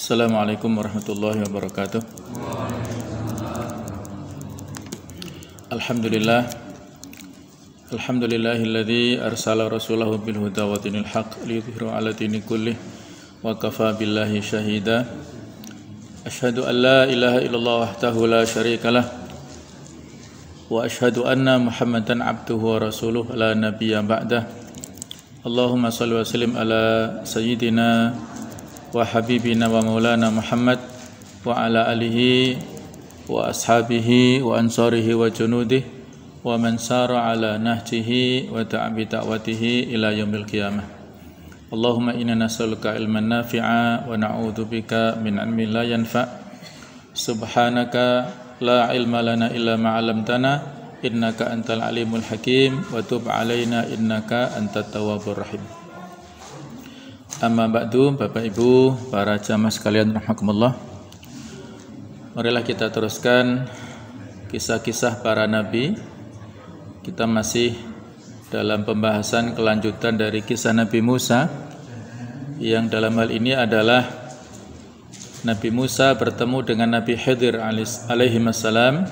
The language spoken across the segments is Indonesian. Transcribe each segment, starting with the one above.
Assalamualaikum warahmatullahi wabarakatuh. Alhamdulillahilladzi arsala rasulahu bil huda wa dinil haqq liyudhhirahu 'ala dini kullih wa kafa billahi syahida. Asyhadu an la ilaha illallah wahdahu la syarikalah wa asyhadu anna Muhammadan abduhu wa rasuluhu la nabiyya ba'dah. Allahumma shalli wa sallim ala sayyidina wa habibina wa maulana Muhammad wa ala alihi wa ashabihi wa ansarihi wa junudihi wa man sara ala nahjihi wa ta'abi da'watihi ila yaumil qiyamah. Allahumma inna nas'aluka ilman nafi'a wa na'udzubika min ilmin la yanfa'. Subhanaka la ilma lana illa ma 'allamtana innaka antal alimul hakim wa tub 'alaina innaka antat tawwabur rahim. Amma ba'du, Bapak Ibu, para jamaah sekalian rahimakumullah. Marilah kita teruskan kisah-kisah para nabi. Kita masih dalam pembahasan kelanjutan dari kisah Nabi Musa, yang dalam hal ini adalah Nabi Musa bertemu dengan Nabi Khidir alaihi wassalam,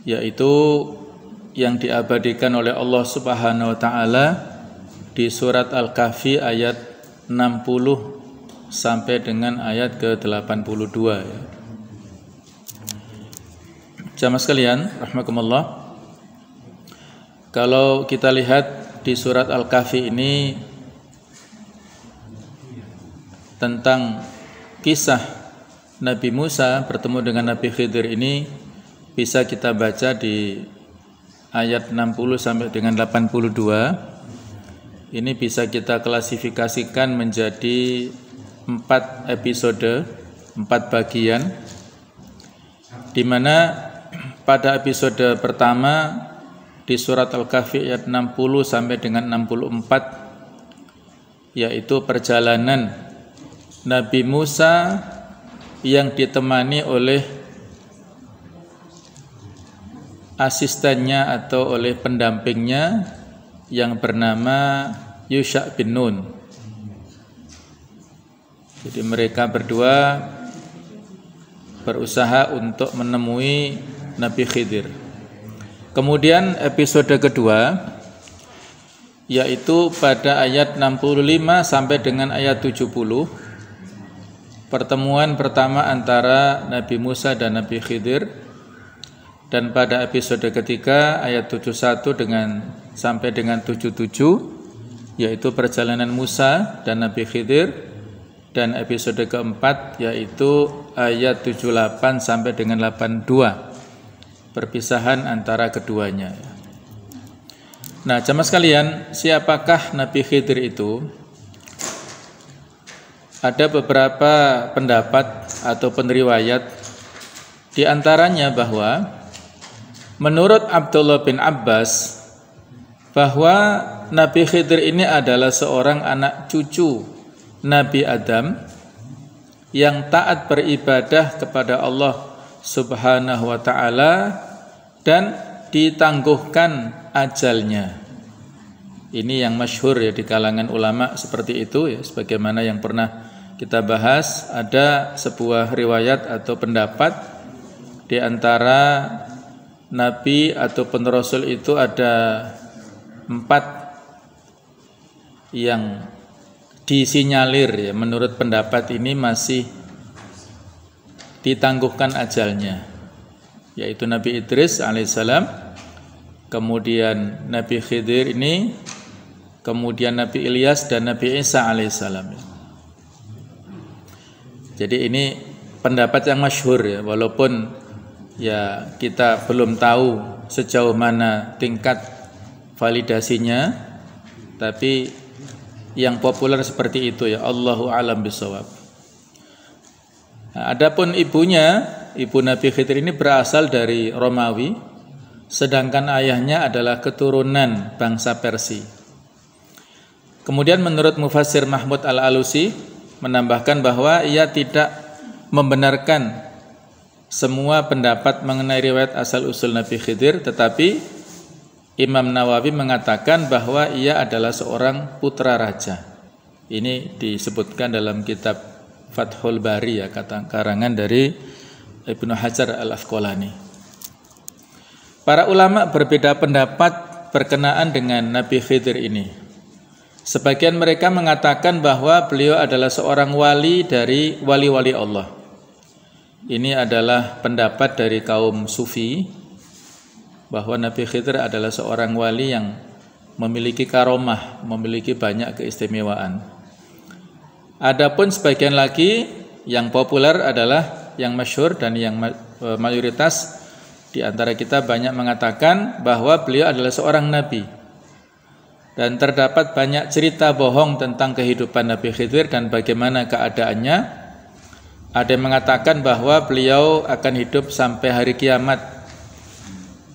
yaitu yang diabadikan oleh Allah Subhanahu wa taala di surat Al-Kahfi ayat 60 sampai dengan ayat ke-82 ya. Jamaah sekalian rahimakumullah, kalau kita lihat di surat Al-Kahfi ini tentang kisah Nabi Musa bertemu dengan Nabi Khidir ini bisa kita baca di ayat 60 sampai dengan 82. Ini bisa kita klasifikasikan menjadi 4 episode, 4 bagian, di mana pada episode pertama di surat Al-Kahfi ayat 60 sampai dengan 64, yaitu perjalanan Nabi Musa yang ditemani oleh asistennya atau oleh pendampingnya yang bernama Yusha bin Nun. Jadi mereka berdua berusaha untuk menemui Nabi Khidir. Kemudian episode kedua, yaitu pada ayat 65 sampai dengan ayat 70, pertemuan pertama antara Nabi Musa dan Nabi Khidir. Dan pada episode ketiga ayat 71 sampai dengan 77, yaitu perjalanan Musa dan Nabi Khidir. Dan episode keempat yaitu ayat 78 sampai dengan 82, perpisahan antara keduanya. Nah, jamaah sekalian, siapakah Nabi Khidir itu? Ada beberapa pendapat atau penriwayat, di antaranya bahwa menurut Abdullah bin Abbas bahwa Nabi Khidir ini adalah seorang anak cucu Nabi Adam yang taat beribadah kepada Allah Subhanahu wa taala dan ditangguhkan ajalnya. Ini yang masyhur ya di kalangan ulama seperti itu ya, sebagaimana yang pernah kita bahas. Ada sebuah riwayat atau pendapat di antara Nabi atau Rasul itu ada 4 yang disinyalir ya, menurut pendapat ini masih ditangguhkan ajalnya, yaitu Nabi Idris alaihissalam, kemudian Nabi Khidir ini, kemudian Nabi Ilyas dan Nabi Isa alaihissalam. Jadi ini pendapat yang masyhur ya, walaupun ya kita belum tahu sejauh mana tingkat validasinya, tapi yang populer seperti itu ya, Allahu a'lam bishawab. Nah, adapun ibunya, ibu Nabi Khidir ini berasal dari Romawi, sedangkan ayahnya adalah keturunan bangsa Persia. Kemudian menurut Mufassir Mahmud Al-Alusi menambahkan bahwa ia tidak membenarkan semua pendapat mengenai riwayat asal-usul Nabi Khidir, tetapi Imam Nawawi mengatakan bahwa ia adalah seorang putra raja. Ini disebutkan dalam kitab Fathul Bari ya, kata karangan dari Ibnu Hajar Al-Asqalani. Para ulama berbeda pendapat berkenaan dengan Nabi Khidir ini. Sebagian mereka mengatakan bahwa beliau adalah seorang wali dari wali-wali Allah. Ini adalah pendapat dari kaum Sufi, bahwa Nabi Khidir adalah seorang wali yang memiliki karomah, memiliki banyak keistimewaan. Adapun sebagian lagi yang populer adalah yang masyhur dan yang mayoritas di antara kita banyak mengatakan bahwa beliau adalah seorang nabi. Dan terdapat banyak cerita bohong tentang kehidupan Nabi Khidir dan bagaimana keadaannya. Ada yang mengatakan bahwa beliau akan hidup sampai hari kiamat,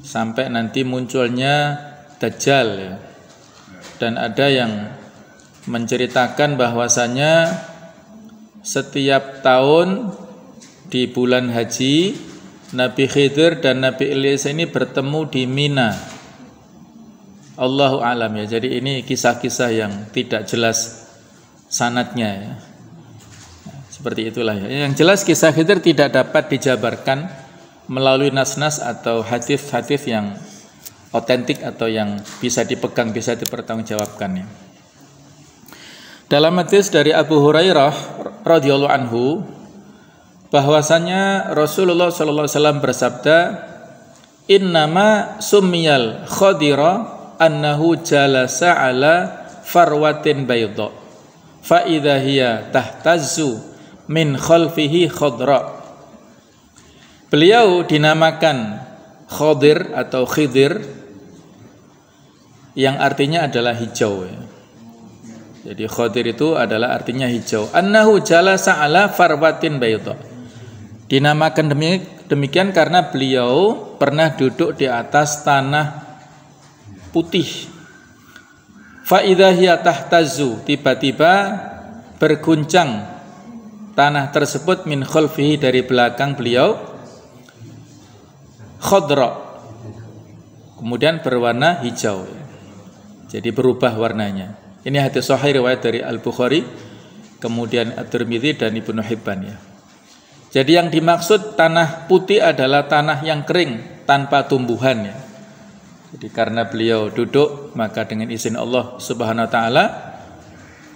sampai nanti munculnya Dajjal ya. Dan ada yang menceritakan bahwasanya setiap tahun di bulan haji Nabi Khidir dan Nabi Ilyas ini bertemu di Mina. Allahu a'lam ya. Jadi ini kisah-kisah yang tidak jelas sanadnya ya. Seperti itulah ya. Yang jelas kisah Khidir tidak dapat dijabarkan melalui nas-nas atau hadis-hadis yang otentik atau yang bisa dipegang, bisa dipertanggungjawabkan ya. Dalam hadis dari Abu Hurairah radhiyallahu anhu bahwasanya Rasulullah sallallahu alaihi wasallam bersabda, "Innama summiyal khadira annahu jalasa ala farwatin bayda fa idza hiya tahtazzu min khalfihi khadra." Beliau dinamakan Khadir atau Khidir yang artinya adalah hijau ya. Jadi Khadir itu adalah artinya hijau. Annahu jalasa ala farwatin bayda. Dinamakan demikian karena beliau pernah duduk di atas tanah putih. Fa idza hiya tahtazzu, tiba-tiba berguncang tanah tersebut min khalfihi, dari belakang beliau, khadra, kemudian berwarna hijau. Jadi berubah warnanya. Ini hadis sahih riwayat dari Al-Bukhari, kemudian At-Tirmidzi dan Ibnu Hibban ya. Jadi yang dimaksud tanah putih adalah tanah yang kering tanpa tumbuhan ya. Jadi karena beliau duduk, maka dengan izin Allah Subhanahu wa taala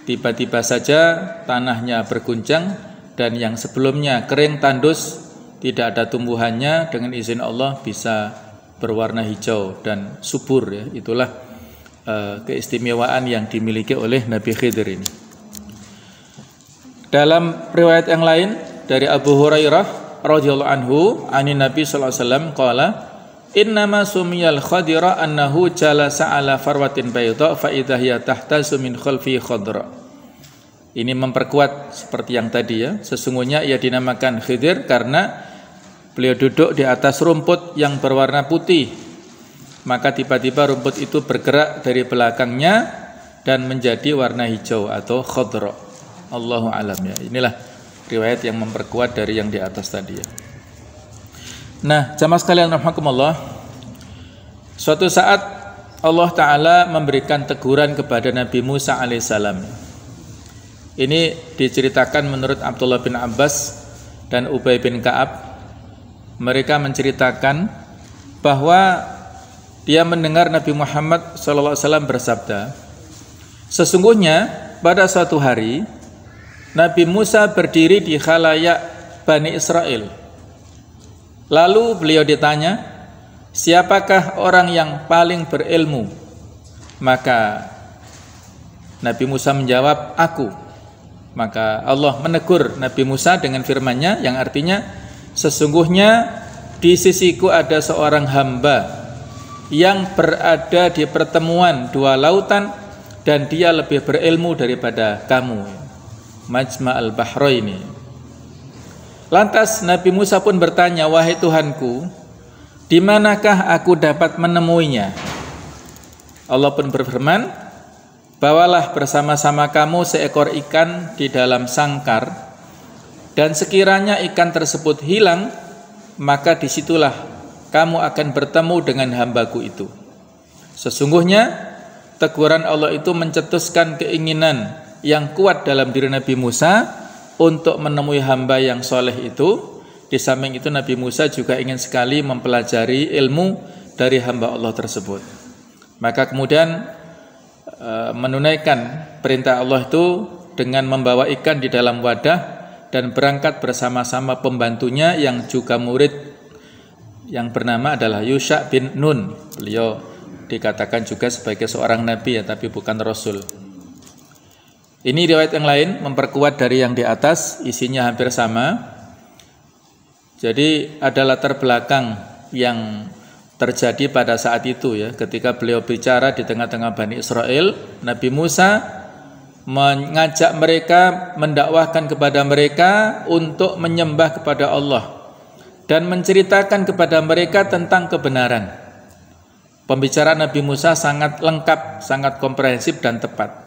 tiba-tiba saja tanahnya berguncang, dan yang sebelumnya kering tandus tidak ada tumbuhannya, dengan izin Allah bisa berwarna hijau dan subur ya. Itulah keistimewaan yang dimiliki oleh Nabi Khidir ini. Dalam riwayat yang lain dari Abu Hurairah radhiyallahu anhu, anin Nabi sallallahu alaihi wasallam qala, "Innama sumiyal khadira annahu jalasa ala farwatin bayda fa idza hiya tahtazu min khalfi khadra." Ini memperkuat seperti yang tadi ya. Sesungguhnya ia dinamakan Khidir karena beliau duduk di atas rumput yang berwarna putih. Maka tiba-tiba rumput itu bergerak dari belakangnya dan menjadi warna hijau atau khadra. Allahu a'lam ya. Inilah riwayat yang memperkuat dari yang di atas tadi ya. Nah, jamaah sekalian rahimakumullah, suatu saat Allah Ta'ala memberikan teguran kepada Nabi Musa alaihissalam. Ini diceritakan menurut Abdullah bin Abbas dan Ubay bin Ka'ab. Mereka menceritakan bahwa dia mendengar Nabi Muhammad SAW bersabda, "Sesungguhnya pada suatu hari Nabi Musa berdiri di khalayak Bani Israel. Lalu beliau ditanya, 'Siapakah orang yang paling berilmu?' Maka Nabi Musa menjawab, 'Aku.' Maka Allah menegur Nabi Musa dengan firman-Nya yang artinya, 'Sesungguhnya di sisiku ada seorang hamba yang berada di pertemuan dua lautan dan dia lebih berilmu daripada kamu.' Majma' al-Bahraini. Lantas Nabi Musa pun bertanya, 'Wahai Tuhanku, di manakah aku dapat menemuinya?' Allah pun berfirman, 'Bawalah bersama-sama kamu seekor ikan di dalam sangkar, dan sekiranya ikan tersebut hilang, maka disitulah kamu akan bertemu dengan hambaku itu.' Sesungguhnya teguran Allah itu mencetuskan keinginan yang kuat dalam diri Nabi Musa untuk menemui hamba yang soleh itu, di samping itu Nabi Musa juga ingin sekali mempelajari ilmu dari hamba Allah tersebut. Maka kemudian menunaikan perintah Allah itu dengan membawa ikan di dalam wadah dan berangkat bersama-sama pembantunya yang juga murid yang bernama adalah Yusha bin Nun. Beliau dikatakan juga sebagai seorang nabi ya, tapi bukan rasul. Ini riwayat yang lain memperkuat dari yang di atas, isinya hampir sama. Jadi ada latar belakang yang terjadi pada saat itu ya, ketika beliau bicara di tengah-tengah Bani Israel, Nabi Musa mengajak mereka, mendakwahkan kepada mereka untuk menyembah kepada Allah dan menceritakan kepada mereka tentang kebenaran. Pembicaraan Nabi Musa sangat lengkap, sangat komprehensif dan tepat.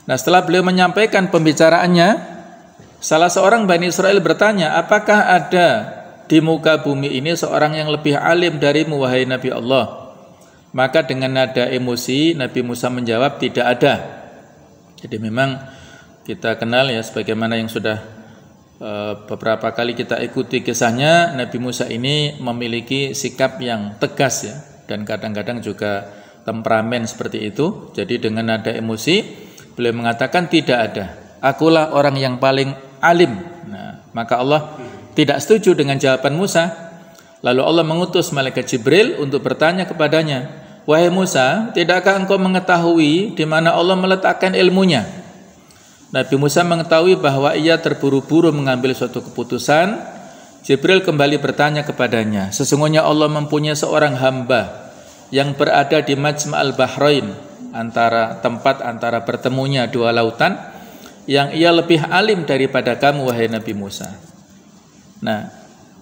Nah, setelah beliau menyampaikan pembicaraannya, salah seorang Bani Israel bertanya, apakah ada di muka bumi ini seorang yang lebih alim darimu wahai Nabi Allah? Maka dengan nada emosi Nabi Musa menjawab, tidak ada. Jadi memang kita kenal ya, sebagaimana yang sudah beberapa kali kita ikuti kisahnya, Nabi Musa ini memiliki sikap yang tegas ya, dan kadang-kadang juga temperamen seperti itu. Jadi dengan nada emosi beliau mengatakan, tidak ada, akulah orang yang paling alim. Nah, maka Allah tidak setuju dengan jawaban Musa. Lalu Allah mengutus malaikat Jibril untuk bertanya kepadanya, wahai Musa, tidakkah engkau mengetahui di mana Allah meletakkan ilmunya? Nabi Musa mengetahui bahwa ia terburu-buru mengambil suatu keputusan. Jibril kembali bertanya kepadanya, sesungguhnya Allah mempunyai seorang hamba yang berada di Majma'al Bahrain, antara bertemunya dua lautan, yang ia lebih alim daripada kamu wahai Nabi Musa. Nah,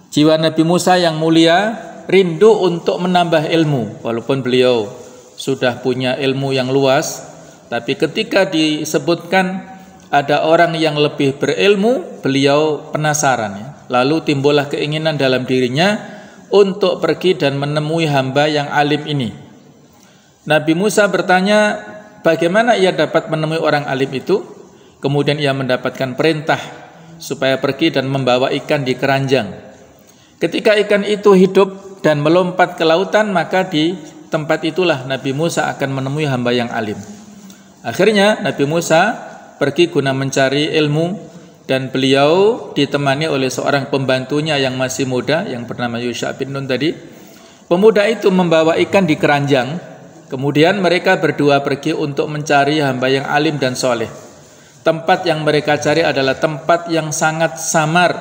jiwa Nabi Musa yang mulia rindu untuk menambah ilmu, walaupun beliau sudah punya ilmu yang luas, tapi ketika disebutkan ada orang yang lebih berilmu, beliau penasaran ya. Lalu timbullah keinginan dalam dirinya untuk pergi dan menemui hamba yang alim ini. Nabi Musa bertanya, bagaimana ia dapat menemui orang alim itu? Kemudian ia mendapatkan perintah supaya pergi dan membawa ikan di keranjang. Ketika ikan itu hidup dan melompat ke lautan, maka di tempat itulah Nabi Musa akan menemui hamba yang alim. Akhirnya Nabi Musa pergi guna mencari ilmu, dan beliau ditemani oleh seorang pembantunya yang masih muda yang bernama Yusha bin Nun tadi. Pemuda itu membawa ikan di keranjang. Kemudian mereka berdua pergi untuk mencari hamba yang alim dan soleh. Tempat yang mereka cari adalah tempat yang sangat samar,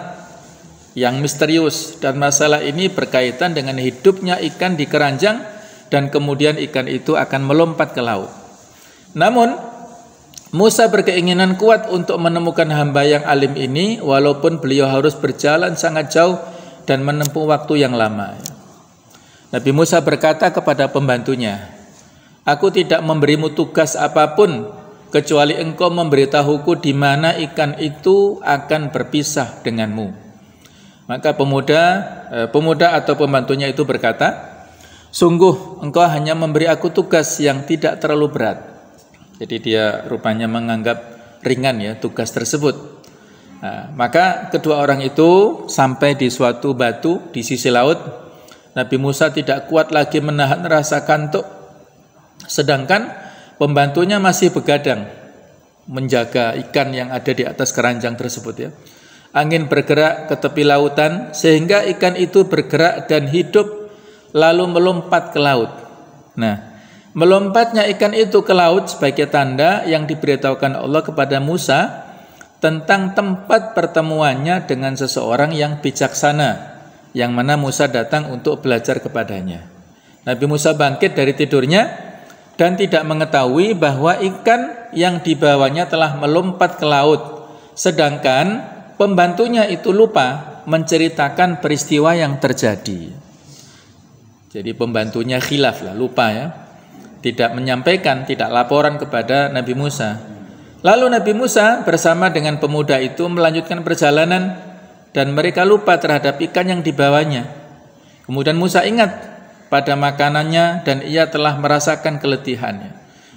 yang misterius, dan masalah ini berkaitan dengan hidupnya ikan di keranjang dan kemudian ikan itu akan melompat ke laut. Namun Musa berkeinginan kuat untuk menemukan hamba yang alim ini, walaupun beliau harus berjalan sangat jauh dan menempuh waktu yang lama. Nabi Musa berkata kepada pembantunya, aku tidak memberimu tugas apapun kecuali engkau memberitahuku di mana ikan itu akan berpisah denganmu. Maka pemuda atau pembantunya itu berkata, sungguh engkau hanya memberi aku tugas yang tidak terlalu berat. Jadi dia rupanya menganggap ringan ya tugas tersebut. Nah, maka kedua orang itu sampai di suatu batu di sisi laut. Nabi Musa tidak kuat lagi menahan rasa kantuk, sedangkan pembantunya masih begadang menjaga ikan yang ada di atas keranjang tersebut ya. Angin bergerak ke tepi lautan sehingga ikan itu bergerak dan hidup lalu melompat ke laut. Nah, melompatnya ikan itu ke laut sebagai tanda yang diberitahukan Allah kepada Musa tentang tempat pertemuannya dengan seseorang yang bijaksana, yang mana Musa datang untuk belajar kepadanya. Nabi Musa bangkit dari tidurnya dan tidak mengetahui bahwa ikan yang dibawanya telah melompat ke laut, sedangkan pembantunya itu lupa menceritakan peristiwa yang terjadi. Jadi pembantunya khilaf lah, lupa ya, tidak menyampaikan, tidak laporan kepada Nabi Musa. Lalu Nabi Musa bersama dengan pemuda itu melanjutkan perjalanan dan mereka lupa terhadap ikan yang dibawanya. Kemudian Musa ingat pada makanannya dan ia telah merasakan keletihannya.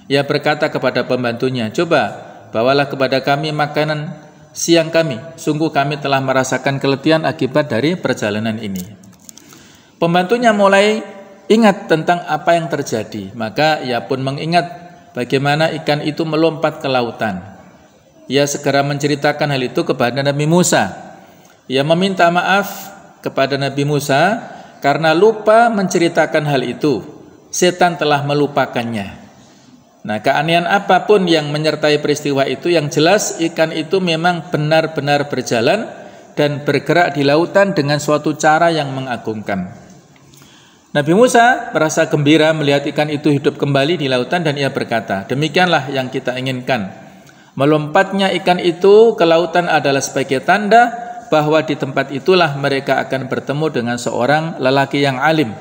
Ia berkata kepada pembantunya, coba bawalah kepada kami makanan siang kami, sungguh kami telah merasakan keletihan akibat dari perjalanan ini. Pembantunya mulai ingat tentang apa yang terjadi, maka ia pun mengingat bagaimana ikan itu melompat ke lautan. Ia segera menceritakan hal itu kepada Nabi Musa. Ia meminta maaf kepada Nabi Musa karena lupa menceritakan hal itu. Setan telah melupakannya. Nah, keanehan apapun yang menyertai peristiwa itu, yang jelas ikan itu memang benar-benar berjalan dan bergerak di lautan dengan suatu cara yang mengagumkan. Nabi Musa merasa gembira melihat ikan itu hidup kembali di lautan dan ia berkata, demikianlah yang kita inginkan. Melompatnya ikan itu ke lautan adalah sebagai tanda bahwa di tempat itulah mereka akan bertemu dengan seorang lelaki yang alim.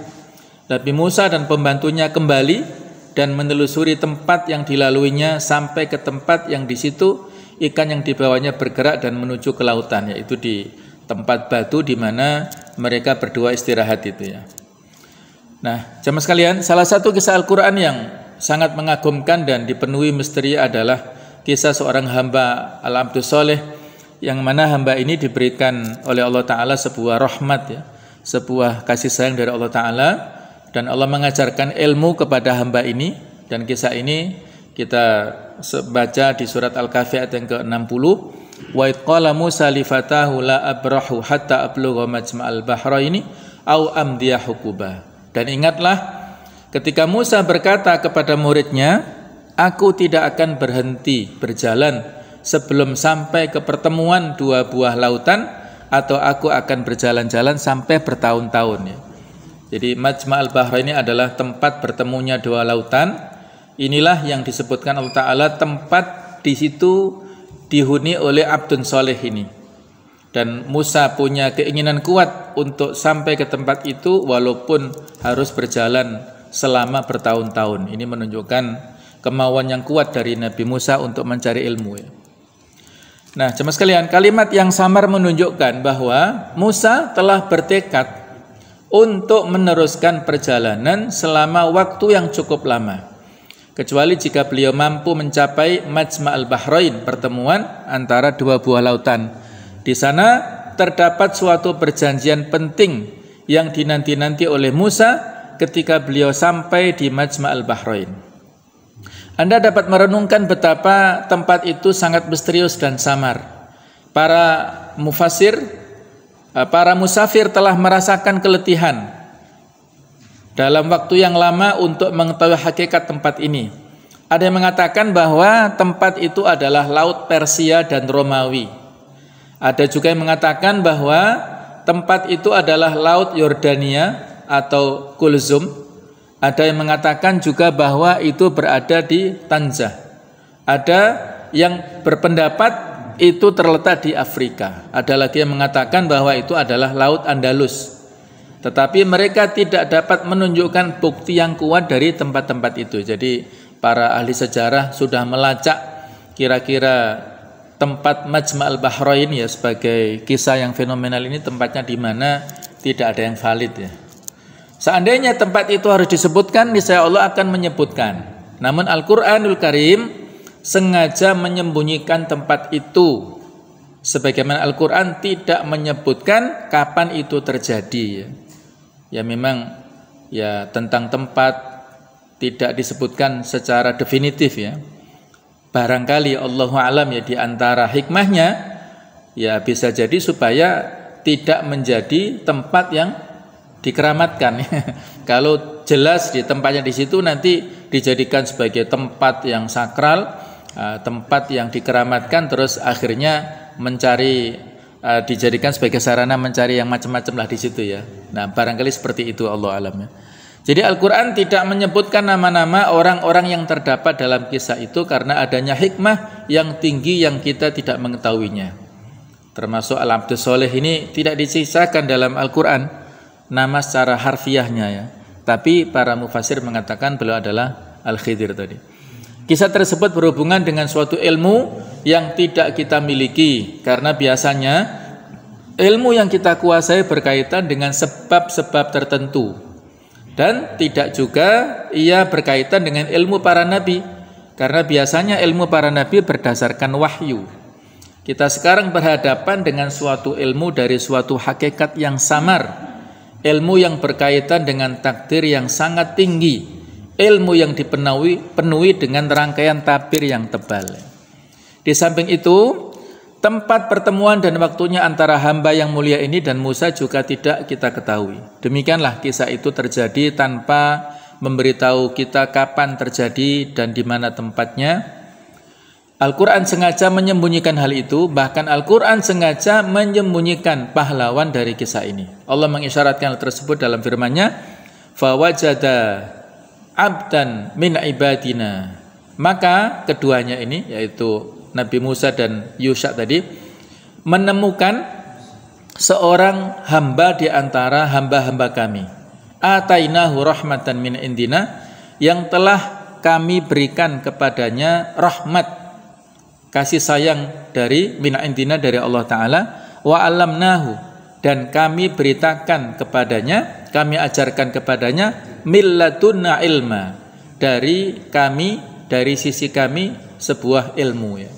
Nabi Musa dan pembantunya kembali dan menelusuri tempat yang dilaluinya sampai ke tempat yang di situ ikan yang dibawanya bergerak dan menuju ke lautan, yaitu di tempat batu di mana mereka berdua istirahat itu ya. Nah, jemaah sekalian, salah satu kisah Al-Quran yang sangat mengagumkan dan dipenuhi misteri adalah kisah seorang hamba Al-Abdus Soleh, yang mana hamba ini diberikan oleh Allah Ta'ala sebuah rahmat ya, sebuah kasih sayang dari Allah Ta'ala, dan Allah mengajarkan ilmu kepada hamba ini. Dan kisah ini kita baca di surat Al-Kahfi ayat yang ke-60. Wa id qala Musa li fatahu la abrahu hatta ablugha majma'al bahraini au amdiya hukuba. Dan ingatlah ketika Musa berkata kepada muridnya, aku tidak akan berhenti berjalan sebelum sampai ke pertemuan dua buah lautan, atau aku akan berjalan-jalan sampai bertahun-tahun ya. Jadi Majma'al Bahraini adalah tempat bertemunya dua lautan. Inilah yang disebutkan Allah Ta'ala tempat di situ dihuni oleh Abdun Soleh ini. Dan Musa punya keinginan kuat untuk sampai ke tempat itu walaupun harus berjalan selama bertahun-tahun. Ini menunjukkan kemauan yang kuat dari Nabi Musa untuk mencari ilmu ya. Nah, jemaah sekalian, kalimat yang samar menunjukkan bahwa Musa telah bertekad untuk meneruskan perjalanan selama waktu yang cukup lama, kecuali jika beliau mampu mencapai Majma'al Bahrain, pertemuan antara dua buah lautan. Di sana terdapat suatu perjanjian penting yang dinanti-nanti oleh Musa ketika beliau sampai di Majma'al Bahrain. Anda dapat merenungkan betapa tempat itu sangat misterius dan samar. Para musafir telah merasakan keletihan dalam waktu yang lama untuk mengetahui hakikat tempat ini. Ada yang mengatakan bahwa tempat itu adalah Laut Persia dan Romawi. Ada juga yang mengatakan bahwa tempat itu adalah Laut Yordania atau Kulzum. Ada yang mengatakan juga bahwa itu berada di Tanzah. Ada yang berpendapat itu terletak di Afrika. Ada lagi yang mengatakan bahwa itu adalah Laut Andalus. Tetapi mereka tidak dapat menunjukkan bukti yang kuat dari tempat-tempat itu. Jadi para ahli sejarah sudah melacak kira-kira tempat Majma'al Bahrain ya sebagai kisah yang fenomenal ini tempatnya di mana, tidak ada yang valid ya. Seandainya tempat itu harus disebutkan, niscaya Allah akan menyebutkan. Namun Al-Quranul Karim sengaja menyembunyikan tempat itu, sebagaimana Al-Quran tidak menyebutkan kapan itu terjadi. Ya memang ya tentang tempat tidak disebutkan secara definitif ya. Barangkali Allahu a'lam ya, di antara hikmahnya ya bisa jadi supaya tidak menjadi tempat yang dikeramatkan. Kalau jelas di tempatnya di situ nanti dijadikan sebagai tempat yang sakral, tempat yang dikeramatkan, terus akhirnya mencari dijadikan sebagai sarana mencari yang macam-macam lah di situ ya. Nah, barangkali seperti itu, Allah alam ya. Jadi Al-Quran tidak menyebutkan nama-nama orang-orang yang terdapat dalam kisah itu karena adanya hikmah yang tinggi yang kita tidak mengetahuinya. Termasuk Al-Abdus Soleh ini tidak disisakan dalam Al-Quran nama secara harfiahnya ya. Tapi para mufasir mengatakan beliau adalah Al-Khidir tadi. Kisah tersebut berhubungan dengan suatu ilmu yang tidak kita miliki, karena biasanya ilmu yang kita kuasai berkaitan dengan sebab-sebab tertentu, dan tidak juga ia berkaitan dengan ilmu para nabi, karena biasanya ilmu para nabi berdasarkan wahyu. Kita sekarang berhadapan dengan suatu ilmu dari suatu hakikat yang samar, ilmu yang berkaitan dengan takdir yang sangat tinggi, ilmu yang dipenuhi dengan rangkaian tabir yang tebal. Di samping itu, tempat pertemuan dan waktunya antara hamba yang mulia ini dan Musa juga tidak kita ketahui. Demikianlah kisah itu terjadi tanpa memberitahu kita kapan terjadi dan di mana tempatnya. Al-Quran sengaja menyembunyikan hal itu, bahkan Al-Quran sengaja menyembunyikan pahlawan dari kisah ini. Allah mengisyaratkan hal tersebut dalam firman-Nya, "Fawajada abdan min ibadina." Maka keduanya ini, yaitu Nabi Musa dan Yusha tadi, menemukan seorang hamba di antara hamba-hamba kami. Atainahu rahmatan min indina, yang telah kami berikan kepadanya rahmat, kasih sayang dari min indina, dari Allah Ta'ala. Wa alamnahu, dan kami beritakan kepadanya, kami ajarkan kepadanya milladunna ilma, dari kami, dari sisi kami sebuah ilmu ya.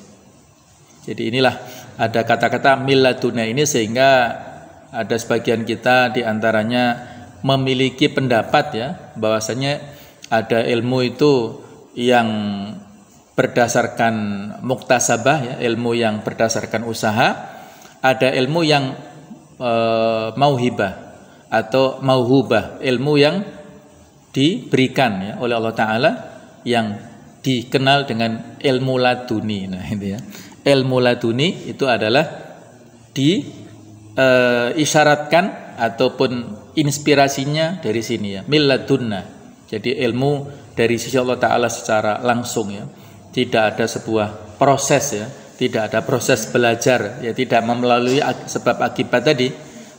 Jadi inilah ada kata-kata milladunna ini, sehingga ada sebagian kita diantaranya memiliki pendapat ya, bahwasanya ada ilmu itu yang berdasarkan muktasabah ya, ilmu yang berdasarkan usaha, ada ilmu yang mauhibah atau mauhubah, ilmu yang diberikan ya oleh Allah Ta'ala, yang dikenal dengan ilmu laduni. Nah itu ya, ilmu laduni itu adalah diisyaratkan ataupun inspirasinya dari sini ya, milladunna. Jadi ilmu dari sisi Allah Ta'ala secara langsung ya. Tidak ada sebuah proses ya, tidak ada proses belajar ya, tidak melalui sebab akibat tadi,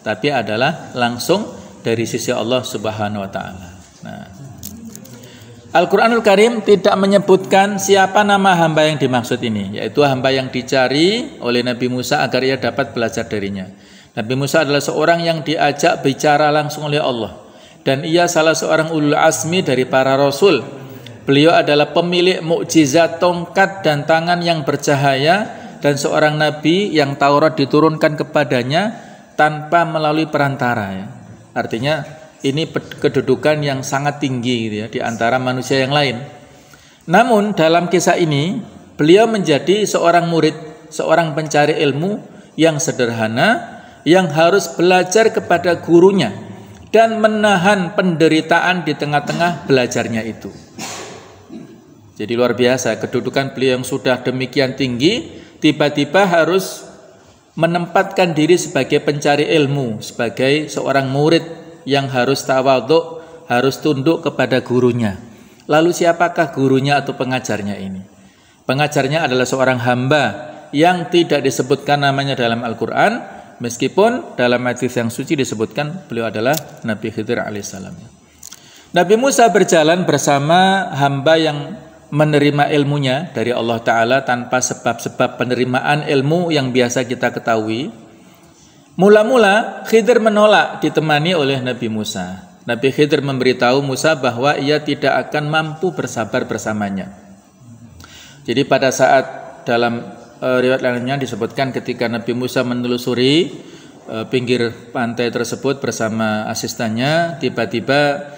tapi adalah langsung dari sisi Allah Subhanahu wa Ta'ala. Nah, Al-Quranul Karim tidak menyebutkan siapa nama hamba yang dimaksud ini, yaitu hamba yang dicari oleh Nabi Musa agar ia dapat belajar darinya. Nabi Musa adalah seorang yang diajak bicara langsung oleh Allah, dan ia salah seorang ulul azmi dari para rasul. Beliau adalah pemilik mukjizat tongkat dan tangan yang bercahaya, dan seorang nabi yang Taurat diturunkan kepadanya tanpa melalui perantara ya. Artinya ini kedudukan yang sangat tinggi gitu ya, di antara manusia yang lain. Namun dalam kisah ini beliau menjadi seorang murid, seorang pencari ilmu yang sederhana, yang harus belajar kepada gurunya dan menahan penderitaan di tengah-tengah belajarnya itu. Jadi luar biasa kedudukan beliau yang sudah demikian tinggi, tiba-tiba harus menempatkan diri sebagai pencari ilmu, sebagai seorang murid yang harus tawadhu, harus tunduk kepada gurunya. Lalu siapakah gurunya atau pengajarnya ini? Pengajarnya adalah seorang hamba yang tidak disebutkan namanya dalam Al-Quran, meskipun dalam hadis yang suci disebutkan beliau adalah Nabi Khidir alaihissalam. Nabi Musa berjalan bersama hamba yang menerima ilmunya dari Allah Ta'ala tanpa sebab-sebab penerimaan ilmu yang biasa kita ketahui. Mula-mula Khidir menolak ditemani oleh Nabi Musa. Nabi Khidir memberitahu Musa bahwa ia tidak akan mampu bersabar bersamanya. Jadi pada saat dalam riwayat lainnya disebutkan ketika Nabi Musa menelusuri pinggir pantai tersebut bersama asistennya, tiba-tiba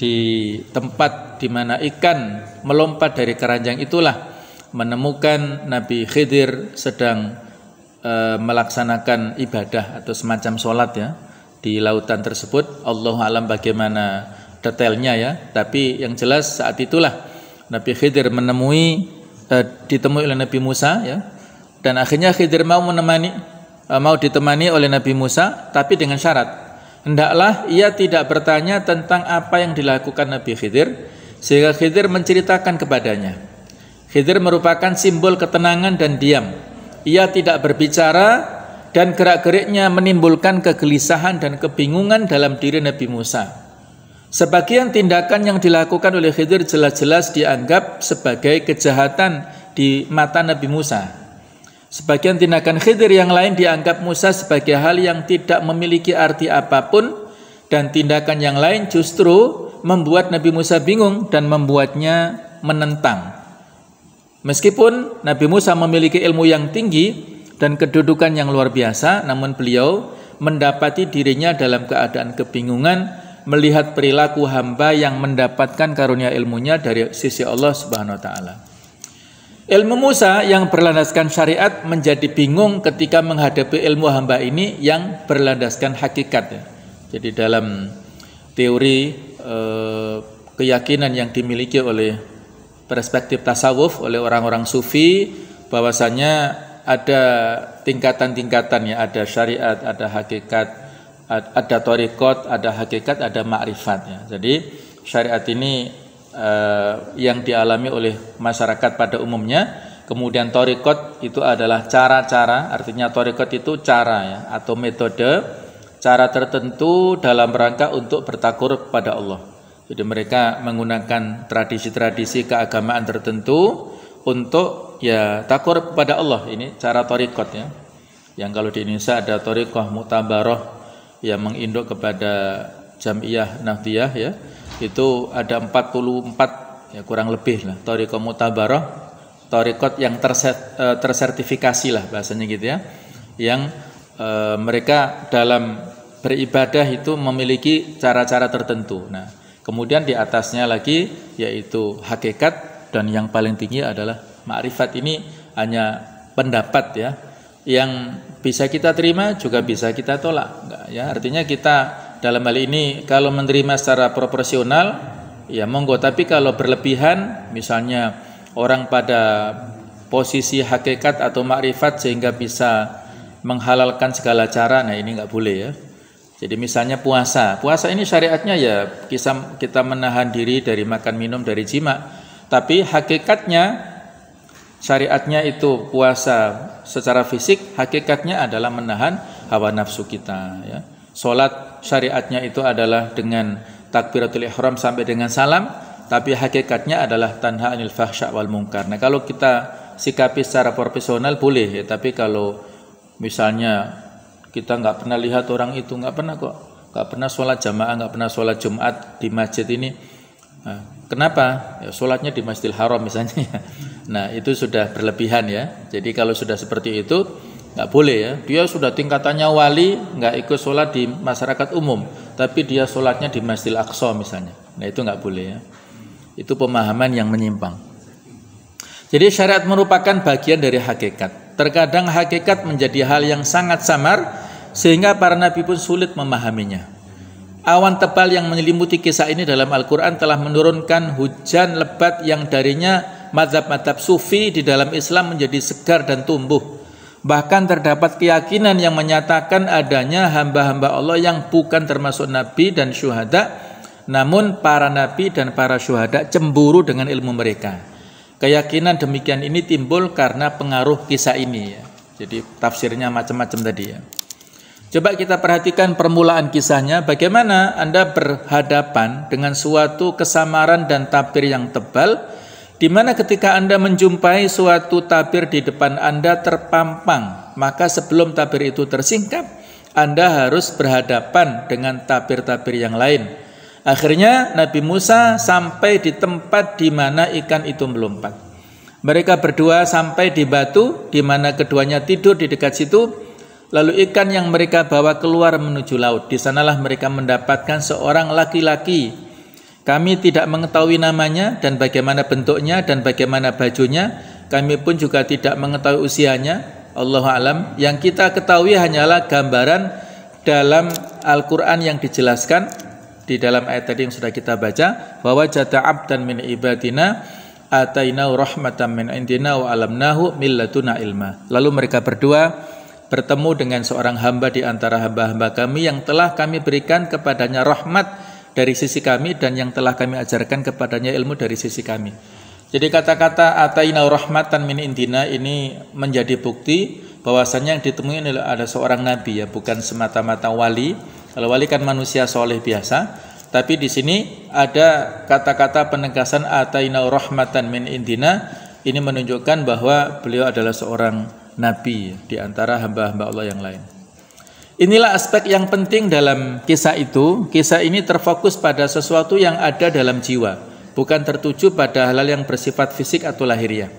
di tempat di mana ikan melompat dari keranjang itulah menemukan Nabi Khidir sedang melaksanakan ibadah atau semacam sholat ya di lautan tersebut. Allahu alam bagaimana detailnya ya, tapi yang jelas saat itulah Nabi Khidir ditemui oleh Nabi Musa ya, dan akhirnya Khidir mau ditemani oleh Nabi Musa, tapi dengan syarat hendaklah ia tidak bertanya tentang apa yang dilakukan Nabi Khidir, sehingga Khidir menceritakan kepadanya. Khidir merupakan simbol ketenangan dan diam. Ia tidak berbicara dan gerak-geriknya menimbulkan kegelisahan dan kebingungan dalam diri Nabi Musa. Sebagian tindakan yang dilakukan oleh Khidir jelas-jelas dianggap sebagai kejahatan di mata Nabi Musa. Sebagian tindakan Khidir yang lain dianggap Musa sebagai hal yang tidak memiliki arti apapun, dan tindakan yang lain justru membuat Nabi Musa bingung dan membuatnya menentang. Meskipun Nabi Musa memiliki ilmu yang tinggi, dan kedudukan yang luar biasa, namun beliau mendapati dirinya dalam keadaan kebingungan melihat perilaku hamba yang mendapatkan karunia ilmunya dari sisi Allah Subhanahu wa taala. Ilmu Musa yang berlandaskan syariat menjadi bingung ketika menghadapi ilmu hamba ini yang berlandaskan hakikat. Jadi dalam teori keyakinan yang dimiliki oleh perspektif tasawuf oleh orang-orang sufi, bahwasanya ada tingkatan-tingkatan, ya, ada syariat, ada hakikat, ada thariqat, ada hakikat, ada ma'rifat, ya. Jadi syariat ini yang dialami oleh masyarakat pada umumnya. Kemudian thariqat itu adalah cara-cara, artinya thariqat itu cara, ya, atau metode, cara tertentu dalam rangka untuk bertakarub kepada Allah. Jadi mereka menggunakan tradisi-tradisi keagamaan tertentu untuk, ya, takarub kepada Allah. Ini cara thariqat, ya. Yang kalau di Indonesia ada thariqah mu'tabarah yang menginduk kepada Jam'iyah Nahdiyah, ya. Itu ada 44, ya, kurang lebih lah, thariqah mu'tabarah, thariqat yang tersertifikasi lah bahasanya gitu, ya. Yang mereka dalam beribadah itu memiliki cara-cara tertentu. Nah, kemudian di atasnya lagi yaitu hakikat, dan yang paling tinggi adalah ma'rifat. Ini hanya pendapat, ya, yang bisa kita terima juga bisa kita tolak, enggak, ya. Artinya kita dalam hal ini kalau menerima secara proporsional, ya monggo, tapi kalau berlebihan, misalnya orang pada posisi hakikat atau makrifat sehingga bisa menghalalkan segala cara, nah ini nggak boleh, ya. Jadi misalnya puasa ini syariatnya, ya, kita menahan diri dari makan minum, dari jima, tapi hakikatnya syariatnya itu puasa secara fisik, hakikatnya adalah menahan hawa nafsu kita, ya. Salat syariatnya itu adalah dengan takbiratul ihram sampai dengan salam, tapi hakikatnya adalah tanha anil fahsya wal munkar. Nah, kalau kita sikapi secara profesional boleh, ya, tapi kalau misalnya kita nggak pernah lihat orang itu, nggak pernah sholat jamaah, nggak pernah sholat Jumat di masjid ini, nah, kenapa? Ya, sholatnya di Masjidil Haram misalnya, ya. Nah, itu sudah berlebihan, ya. Jadi kalau sudah seperti itu nggak boleh, ya. Dia sudah tingkatannya wali, nggak ikut sholat di masyarakat umum, tapi dia sholatnya di Masjidil Aqsa misalnya. Nah, itu nggak boleh, ya. Itu pemahaman yang menyimpang. Jadi syariat merupakan bagian dari hakikat. Terkadang hakikat menjadi hal yang sangat samar sehingga para nabi pun sulit memahaminya. Awan tebal yang menyelimuti kisah ini dalam Al-Quran telah menurunkan hujan lebat yang darinya mazhab-mazhab sufi di dalam Islam menjadi segar dan tumbuh. Bahkan terdapat keyakinan yang menyatakan adanya hamba-hamba Allah yang bukan termasuk nabi dan syuhada, namun para nabi dan para syuhada cemburu dengan ilmu mereka. Keyakinan demikian ini timbul karena pengaruh kisah ini, ya. Jadi tafsirnya macam-macam tadi, ya. Coba kita perhatikan permulaan kisahnya. Bagaimana Anda berhadapan dengan suatu kesamaran dan tabir yang tebal, di mana ketika Anda menjumpai suatu tabir di depan Anda terpampang, maka sebelum tabir itu tersingkap, Anda harus berhadapan dengan tabir-tabir yang lain. Akhirnya Nabi Musa sampai di tempat di mana ikan itu melompat. Mereka berdua sampai di batu di mana keduanya tidur di dekat situ. Lalu ikan yang mereka bawa keluar menuju laut. Di sanalah mereka mendapatkan seorang laki-laki. Kami tidak mengetahui namanya dan bagaimana bentuknya dan bagaimana bajunya. Kami pun juga tidak mengetahui usianya. Allahu a'lam. Yang kita ketahui hanyalah gambaran dalam Al-Quran yang dijelaskan di dalam ayat tadi yang sudah kita baca, bahwa jata abdan min ibadina atainahu rahmatan min indina wa alamnahu min laduna ilma. Lalu mereka berdua bertemu dengan seorang hamba di antara hamba-hamba kami yang telah kami berikan kepadanya rahmat dari sisi kami dan yang telah kami ajarkan kepadanya ilmu dari sisi kami. Jadi kata-kata atainahu rahmatan min indina ini menjadi bukti bahwasanya yang ditemui ada seorang nabi, ya, bukan semata-mata wali. Kalau wali kan manusia soleh biasa, tapi di sini ada kata-kata penegasan atainau rahmatan min indina. Ini menunjukkan bahwa beliau adalah seorang nabi di antara hamba-hamba Allah yang lain. Inilah aspek yang penting dalam kisah itu. Kisah ini terfokus pada sesuatu yang ada dalam jiwa, bukan tertuju pada hal-hal yang bersifat fisik atau lahiriah.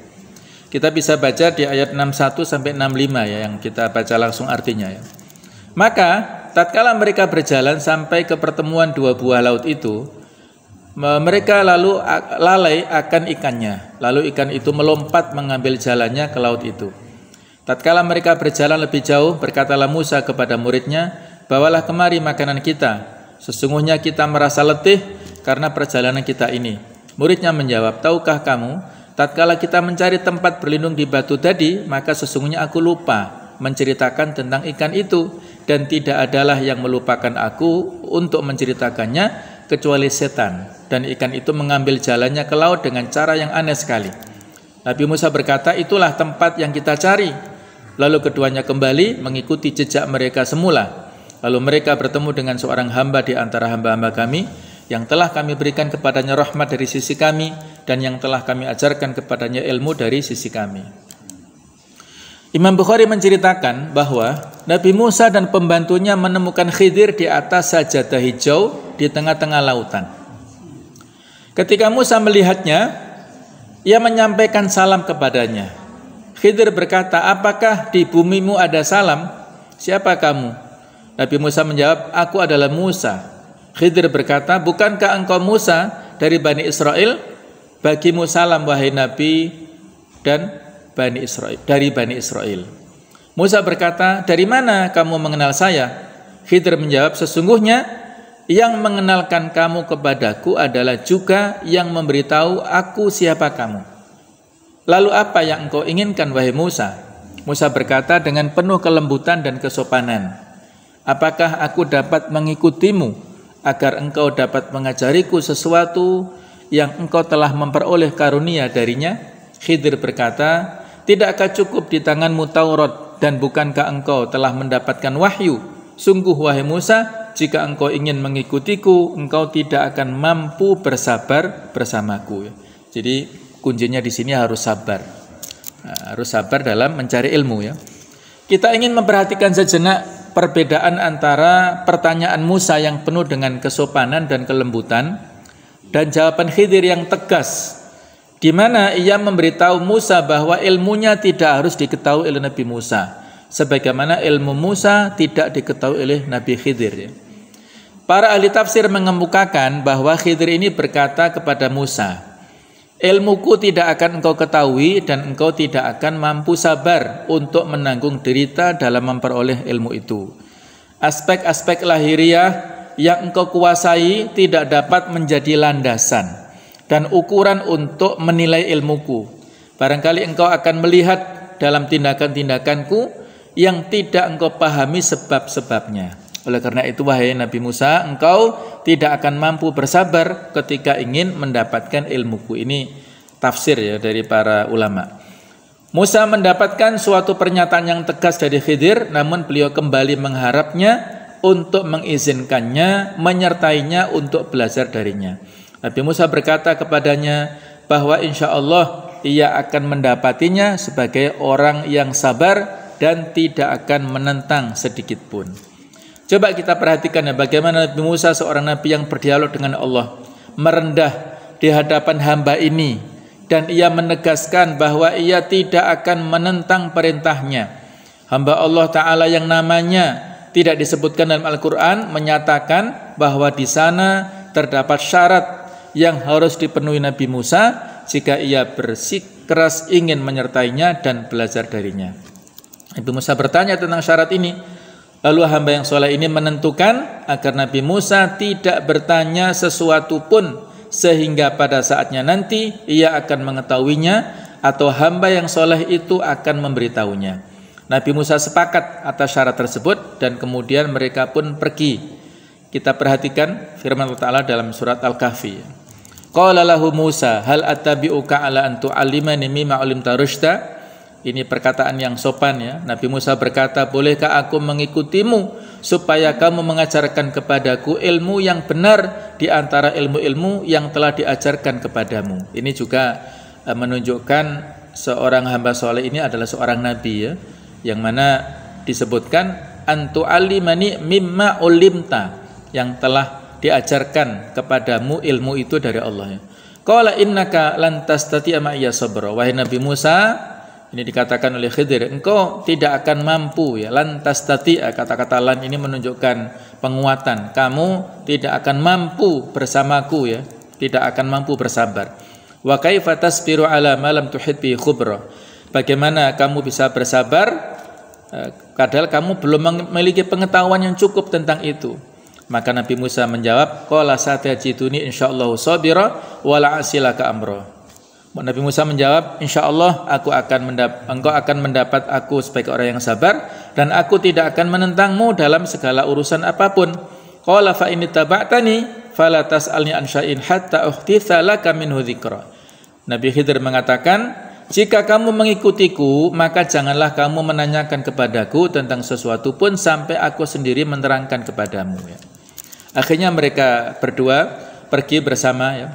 Kita bisa baca di ayat 61 sampai 65 ya, yang kita baca langsung artinya ya. Maka tatkala mereka berjalan sampai ke pertemuan dua buah laut itu, mereka lalu lalai akan ikannya. Lalu ikan itu melompat mengambil jalannya ke laut itu. Tatkala mereka berjalan lebih jauh, berkatalah Musa kepada muridnya, "Bawalah kemari makanan kita. Sesungguhnya kita merasa letih karena perjalanan kita ini." Muridnya menjawab, "Tahukah kamu, tatkala kita mencari tempat berlindung di batu tadi, maka sesungguhnya aku lupa menceritakan tentang ikan itu, dan tidak adalah yang melupakan aku untuk menceritakannya kecuali setan, dan ikan itu mengambil jalannya ke laut dengan cara yang aneh sekali." Nabi Musa berkata, "Itulah tempat yang kita cari." Lalu keduanya kembali mengikuti jejak mereka semula. Lalu mereka bertemu dengan seorang hamba di antara hamba-hamba kami yang telah kami berikan kepadanya rahmat dari sisi kami, dan yang telah kami ajarkan kepadanya ilmu dari sisi kami. Imam Bukhari menceritakan bahwa Nabi Musa dan pembantunya menemukan Khidir di atas sajadah hijau di tengah-tengah lautan. Ketika Musa melihatnya, ia menyampaikan salam kepadanya. Khidir berkata, "Apakah di bumimu ada salam? Siapa kamu?" Nabi Musa menjawab, "Aku adalah Musa." Khidir berkata, "Bukankah engkau Musa dari Bani Israel? Bagimu salam wahai Nabi dan Bani Israel, dari Bani Israel." Musa berkata, "Dari mana kamu mengenal saya?" Khidir menjawab, "Sesungguhnya yang mengenalkan kamu kepadaku adalah juga yang memberitahu aku siapa kamu. Lalu apa yang engkau inginkan wahai Musa?" Musa berkata dengan penuh kelembutan dan kesopanan, "Apakah aku dapat mengikutimu agar engkau dapat mengajariku sesuatu yang engkau telah memperoleh karunia darinya?" Khidir berkata, "Tidakkah cukup di tanganmu Taurat, dan bukankah engkau telah mendapatkan wahyu? Sungguh wahai Musa, jika engkau ingin mengikutiku, engkau tidak akan mampu bersabar bersamaku." Jadi kuncinya di sini harus sabar. Harus sabar dalam mencari ilmu ya. Kita ingin memperhatikan sejenak perbedaan antara pertanyaan Musa yang penuh dengan kesopanan dan kelembutan dan jawaban Khidir yang tegas, di mana ia memberitahu Musa bahwa ilmunya tidak harus diketahui oleh Nabi Musa, sebagaimana ilmu Musa tidak diketahui oleh Nabi Khidir. Para ahli tafsir mengemukakan bahwa Khidir ini berkata kepada Musa, "Ilmuku tidak akan engkau ketahui dan engkau tidak akan mampu sabar untuk menanggung derita dalam memperoleh ilmu itu. Aspek-aspek lahiriah yang engkau kuasai tidak dapat menjadi landasan dan ukuran untuk menilai ilmuku. Barangkali engkau akan melihat dalam tindakan-tindakanku yang tidak engkau pahami sebab-sebabnya. Oleh karena itu wahai Nabi Musa, engkau tidak akan mampu bersabar ketika ingin mendapatkan ilmuku." Ini tafsir ya dari para ulama. Musa mendapatkan suatu pernyataan yang tegas dari Khidir, namun beliau kembali mengharapnya untuk mengizinkannya, menyertainya untuk belajar darinya. Nabi Musa berkata kepadanya bahwa insya Allah ia akan mendapatinya sebagai orang yang sabar dan tidak akan menentang sedikit pun. Coba kita perhatikan ya, bagaimana Nabi Musa seorang Nabi yang berdialog dengan Allah, merendah di hadapan hamba ini, dan ia menegaskan bahwa ia tidak akan menentang perintahnya. Hamba Allah Ta'ala yang namanya tidak disebutkan dalam Al-Quran menyatakan bahwa di sana terdapat syarat yang harus dipenuhi Nabi Musa jika ia bersikeras ingin menyertainya dan belajar darinya. Nabi Musa bertanya tentang syarat ini. Lalu hamba yang soleh ini menentukan agar Nabi Musa tidak bertanya sesuatu pun, sehingga pada saatnya nanti ia akan mengetahuinya atau hamba yang soleh itu akan memberitahunya. Nabi Musa sepakat atas syarat tersebut dan kemudian mereka pun pergi. Kita perhatikan firman Allah Ta'ala dalam surat Al-Kahfi. Qala lahu Musa hal attabi'uka ala an tu'allimani mimma 'allamta rusyda. Ini perkataan yang sopan ya. Nabi Musa berkata, "Bolehkah aku mengikutimu supaya kamu mengajarkan kepadaku ilmu yang benar di antara ilmu-ilmu yang telah diajarkan kepadamu." Ini juga menunjukkan seorang hamba soleh ini adalah seorang nabi ya, yang mana disebutkan antu alimani mimma ulimta, yang telah diajarkan kepadamu ilmu itu dari Allah ya. Qala innaka lan tastati'a ma'iya sabra. Wahai Nabi Musa, Ini dikatakan oleh Khidir, engkau tidak akan mampu ya, lan tastati'a, kata-kata lan ini menunjukkan penguatan. Kamu tidak akan mampu bersamaku ya, tidak akan mampu bersabar. Wa kaifa tasbiru ala ma lam tuhit bi khubra. Bagaimana kamu bisa bersabar padahal kamu belum memiliki pengetahuan yang cukup tentang itu. Maka Nabi Musa menjawab, qala satajiduni insyaallah sabira wala asilaka amra. Nabi Musa menjawab, insyaallah engkau akan mendapat aku sebagai orang yang sabar dan aku tidak akan menentangmu dalam segala urusan apapun. Qala fa in taba'tani fala tas'alni an syai'in hatta uhtitha laka minhu dzikra. Nabi Khidir mengatakan, jika kamu mengikutiku, maka janganlah kamu menanyakan kepadaku tentang sesuatu pun sampai aku sendiri menerangkan kepadamu ya. Akhirnya mereka berdua pergi bersama ya,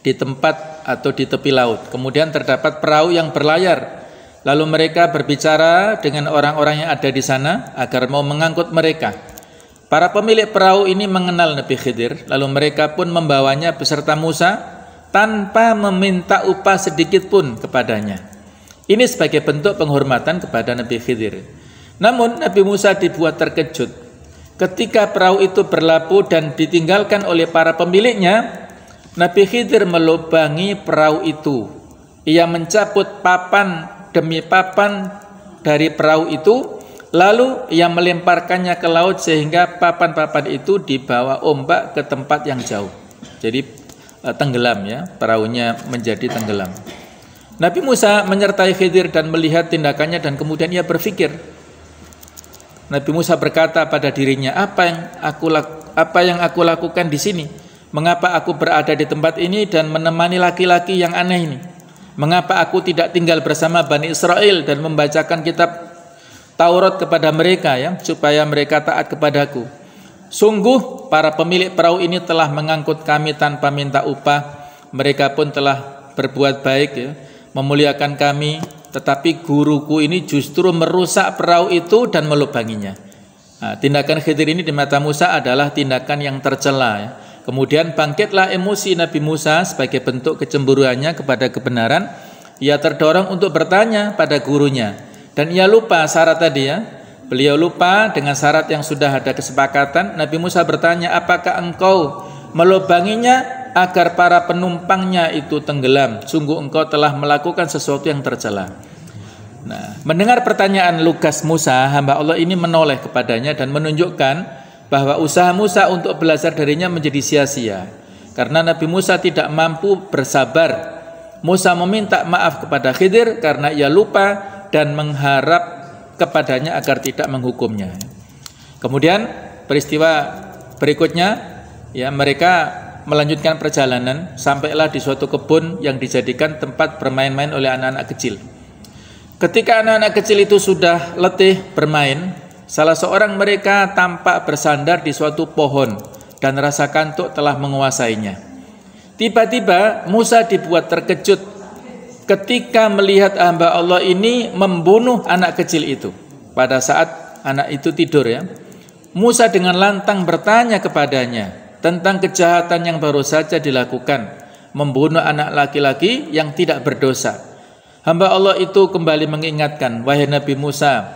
di tempat atau di tepi laut. Kemudian terdapat perahu yang berlayar. Lalu mereka berbicara dengan orang-orang yang ada di sana agar mau mengangkut mereka. Para pemilik perahu ini mengenal Nabi Khidir, lalu mereka pun membawanya beserta Musa tanpa meminta upah sedikit pun kepadanya. Ini sebagai bentuk penghormatan kepada Nabi Khidir. Namun Nabi Musa dibuat terkejut ketika perahu itu berlabuh dan ditinggalkan oleh para pemiliknya. Nabi Khidir melubangi perahu itu. Ia mencabut papan demi papan dari perahu itu, lalu ia melemparkannya ke laut sehingga papan-papan itu dibawa ombak ke tempat yang jauh. Jadi tenggelam ya, perahunya menjadi tenggelam. Nabi Musa menyertai Khidir dan melihat tindakannya dan kemudian ia berpikir. Nabi Musa berkata pada dirinya, apa yang aku lakukan di sini? Mengapa aku berada di tempat ini dan menemani laki-laki yang aneh ini? Mengapa aku tidak tinggal bersama Bani Israel dan membacakan kitab Taurat kepada mereka ya, supaya mereka taat kepadaku? Sungguh para pemilik perahu ini telah mengangkut kami tanpa minta upah. Mereka pun telah berbuat baik ya, memuliakan kami, tetapi guruku ini justru merusak perahu itu dan melubanginya. Nah, tindakan Khidir ini di mata Musa adalah tindakan yang tercela ya. Kemudian bangkitlah emosi Nabi Musa sebagai bentuk kecemburuannya kepada kebenaran. Ia terdorong untuk bertanya pada gurunya dan ia lupa syarat tadi ya. Beliau lupa dengan syarat yang sudah ada kesepakatan. Nabi Musa bertanya, apakah engkau melubanginya agar para penumpangnya itu tenggelam? Sungguh engkau telah melakukan sesuatu yang tercela. Nah, mendengar pertanyaan lugas Musa, hamba Allah ini menoleh kepadanya dan menunjukkan bahwa usaha Musa untuk belajar darinya menjadi sia-sia karena Nabi Musa tidak mampu bersabar. Musa meminta maaf kepada Khidir karena ia lupa dan mengharap kepadanya agar tidak menghukumnya. Kemudian peristiwa berikutnya ya, mereka melanjutkan perjalanan sampailah di suatu kebun yang dijadikan tempat bermain-main oleh anak-anak kecil. Ketika anak-anak kecil itu sudah letih bermain, salah seorang mereka tampak bersandar di suatu pohon dan rasa kantuk telah menguasainya. Tiba-tiba Musa dibuat terkejut ketika melihat hamba Allah ini membunuh anak kecil itu. Pada saat anak itu tidur ya, Musa dengan lantang bertanya kepadanya tentang kejahatan yang baru saja dilakukan, membunuh anak laki-laki yang tidak berdosa. Hamba Allah itu kembali mengingatkan, wahai Nabi Musa,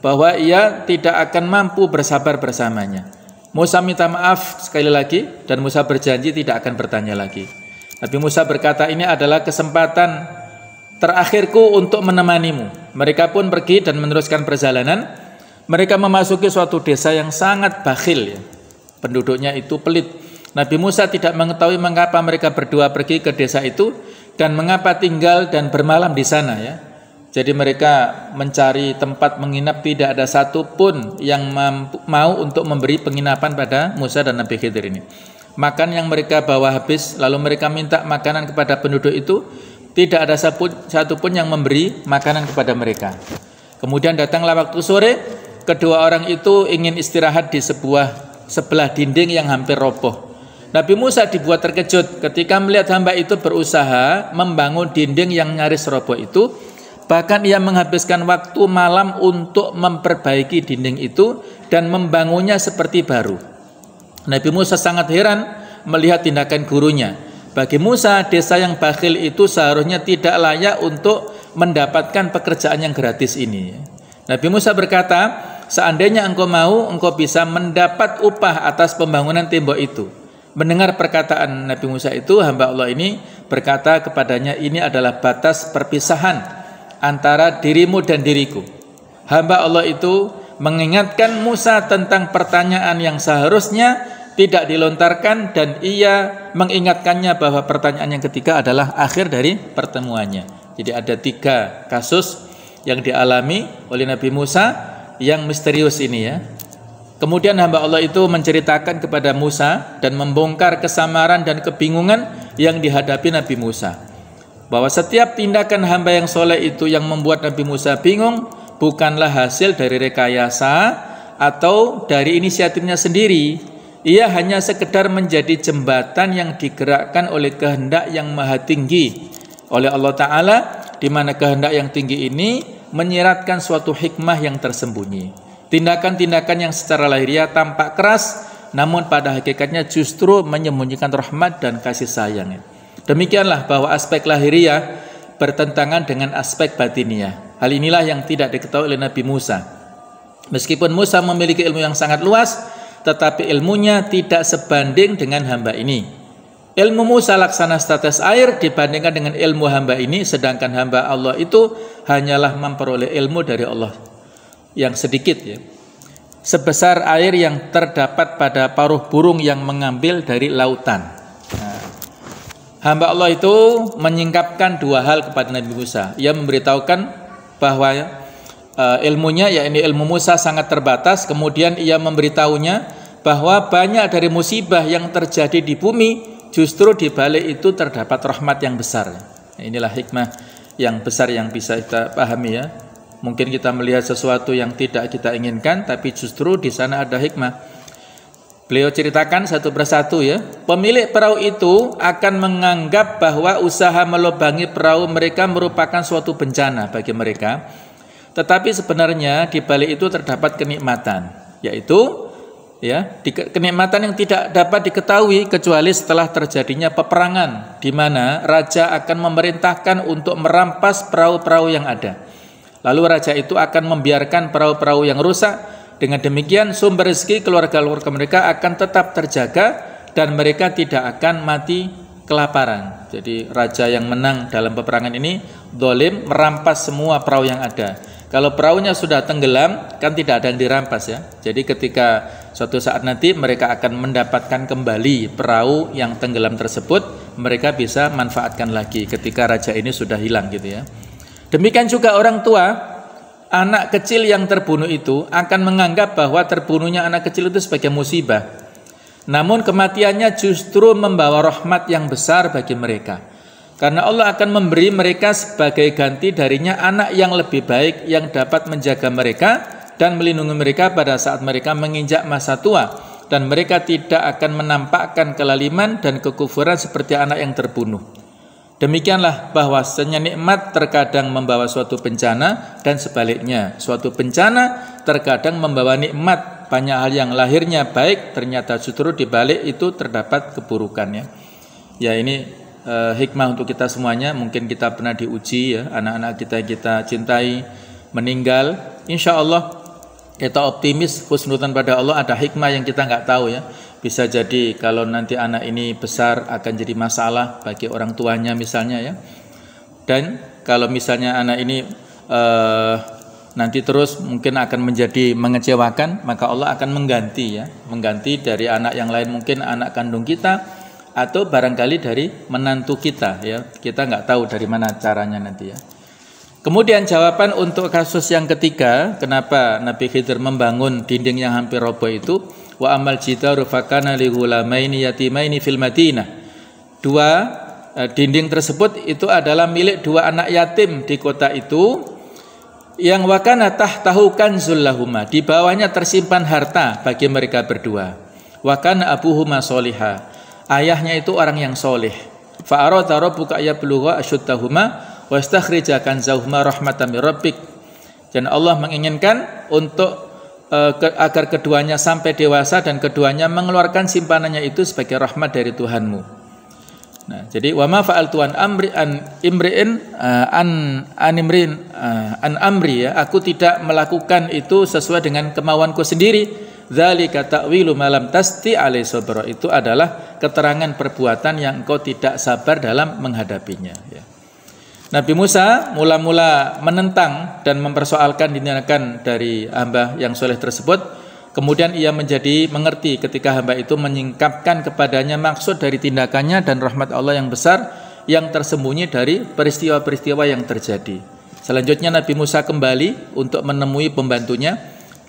bahwa ia tidak akan mampu bersabar bersamanya. Musa minta maaf sekali lagi dan Musa berjanji tidak akan bertanya lagi. Nabi Musa berkata, ini adalah kesempatan terakhirku untuk menemanimu. Mereka pun pergi dan meneruskan perjalanan. Mereka memasuki suatu desa yang sangat bakhil ya. Penduduknya itu pelit. Nabi Musa tidak mengetahui mengapa mereka berdua pergi ke desa itu dan mengapa tinggal dan bermalam di sana ya. Jadi mereka mencari tempat menginap, tidak ada satupun yang mau untuk memberi penginapan pada Musa dan Nabi Khidir ini. Makan yang mereka bawa habis, lalu mereka minta makanan kepada penduduk itu, tidak ada satupun yang memberi makanan kepada mereka. Kemudian datanglah waktu sore, kedua orang itu ingin istirahat di sebelah dinding yang hampir roboh. Nabi Musa dibuat terkejut ketika melihat hamba itu berusaha membangun dinding yang nyaris roboh itu. Bahkan ia menghabiskan waktu malam untuk memperbaiki dinding itu dan membangunnya seperti baru. Nabi Musa sangat heran melihat tindakan gurunya. Bagi Musa, desa yang bakhil itu seharusnya tidak layak untuk mendapatkan pekerjaan yang gratis ini. Nabi Musa berkata, seandainya engkau mau, engkau bisa mendapat upah atas pembangunan tembok itu. Mendengar perkataan Nabi Musa itu, hamba Allah ini berkata kepadanya, ini adalah batas perpisahan antara dirimu dan diriku. Hamba Allah itu mengingatkan Musa tentang pertanyaan yang seharusnya tidak dilontarkan, dan ia mengingatkannya bahwa pertanyaan yang ketiga adalah akhir dari pertemuannya. Jadi ada 3 kasus yang dialami oleh Nabi Musa yang misterius ini ya. Kemudian hamba Allah itu menceritakan kepada Musa dan membongkar kesamaran dan kebingungan yang dihadapi Nabi Musa, bahwa setiap tindakan hamba yang soleh itu yang membuat Nabi Musa bingung bukanlah hasil dari rekayasa atau dari inisiatifnya sendiri. Ia hanya sekedar menjadi jembatan yang digerakkan oleh kehendak yang maha tinggi oleh Allah Ta'ala, di mana kehendak yang tinggi ini menyiratkan suatu hikmah yang tersembunyi. Tindakan-tindakan yang secara lahiriah tampak keras, namun pada hakikatnya justru menyembunyikan rahmat dan kasih sayang. Demikianlah bahwa aspek lahiriah bertentangan dengan aspek batiniah. Hal inilah yang tidak diketahui oleh Nabi Musa. Meskipun Musa memiliki ilmu yang sangat luas, tetapi ilmunya tidak sebanding dengan hamba ini. Ilmu Musa laksana status air dibandingkan dengan ilmu hamba ini, sedangkan hamba Allah itu hanyalah memperoleh ilmu dari Allah yang sedikit ya, sebesar air yang terdapat pada paruh burung yang mengambil dari lautan. Nah, hamba Allah itu menyingkapkan 2 hal kepada Nabi Musa. Ia memberitahukan bahwa ilmunya, yakni ilmu Musa sangat terbatas. Kemudian ia memberitahunya bahwa banyak dari musibah yang terjadi di bumi, justru di balik itu terdapat rahmat yang besar. Nah, inilah hikmah yang besar yang bisa kita pahami ya. Mungkin kita melihat sesuatu yang tidak kita inginkan, tapi justru di sana ada hikmah. Beliau ceritakan satu persatu ya. Pemilik perahu itu akan menganggap bahwa usaha melubangi perahu mereka merupakan suatu bencana bagi mereka. Tetapi sebenarnya di balik itu terdapat kenikmatan, yaitu ya, kenikmatan yang tidak dapat diketahui kecuali setelah terjadinya peperangan, di mana raja akan memerintahkan untuk merampas perahu-perahu yang ada. Lalu raja itu akan membiarkan perahu-perahu yang rusak. Dengan demikian sumber rezeki keluarga-keluarga mereka akan tetap terjaga dan mereka tidak akan mati kelaparan. Jadi raja yang menang dalam peperangan ini zalim, merampas semua perahu yang ada. Kalau perahunya sudah tenggelam, kan tidak ada yang dirampas ya. Jadi ketika suatu saat nanti mereka akan mendapatkan kembali perahu yang tenggelam tersebut, mereka bisa manfaatkan lagi ketika raja ini sudah hilang gitu ya. Demikian juga orang tua, anak kecil yang terbunuh itu akan menganggap bahwa terbunuhnya anak kecil itu sebagai musibah. Namun kematiannya justru membawa rahmat yang besar bagi mereka. Karena Allah akan memberi mereka sebagai ganti darinya anak yang lebih baik yang dapat menjaga mereka dan melindungi mereka pada saat mereka menginjak masa tua. Dan mereka tidak akan menampakkan kelaliman dan kekufuran seperti anak yang terbunuh. Demikianlah bahwasanya nikmat terkadang membawa suatu bencana dan sebaliknya. Suatu bencana terkadang membawa nikmat. Banyak hal yang lahirnya baik ternyata justru di balik itu terdapat keburukannya. Ya, ini hikmah untuk kita semuanya. Mungkin kita pernah diuji ya, anak-anak kita cintai meninggal. Insya Allah kita optimis, husnudzon pada Allah, ada hikmah yang kita nggak tahu ya. Bisa jadi kalau nanti anak ini besar akan jadi masalah bagi orang tuanya misalnya ya. Dan kalau misalnya anak ini nanti terus mungkin akan menjadi mengecewakan, maka Allah akan mengganti ya, mengganti dari anak yang lain, mungkin anak kandung kita atau barangkali dari menantu kita ya. Kita nggak tahu dari mana caranya nanti ya. Kemudian jawaban untuk kasus yang ketiga, kenapa Nabi Khidir membangun dinding yang hampir roboh itu, wa amal jidaru fakana li ghulamaini yatimaini fil Madinah. Dinding tersebut itu adalah milik 2 anak yatim di kota itu, yang wakana tahtahu kanzul lahuma, di bawahnya tersimpan harta bagi mereka berdua. Wakana abuhuma soliha, ayahnya itu orang yang soleh. Fa arada rabbuka yablugha ashuddahuma wastakhrija kanzahuma rahmatan mir rabbik. Dan Allah menginginkan untuk agar keduanya sampai dewasa dan keduanya mengeluarkan simpanannya itu sebagai rahmat dari Tuhanmu. Nah, jadi wa ma fa'altu an amri an imri'in an amri ya, aku tidak melakukan itu sesuai dengan kemauanku sendiri. Dzalika ta'wilu ma lam tasti alai sabra, itu adalah keterangan perbuatan yang engkau tidak sabar dalam menghadapinya ya. Nabi Musa mula-mula menentang dan mempersoalkan tindakan dari hamba yang soleh tersebut. Kemudian ia menjadi mengerti ketika hamba itu menyingkapkan kepadanya maksud dari tindakannya dan rahmat Allah yang besar yang tersembunyi dari peristiwa-peristiwa yang terjadi. Selanjutnya Nabi Musa kembali untuk menemui pembantunya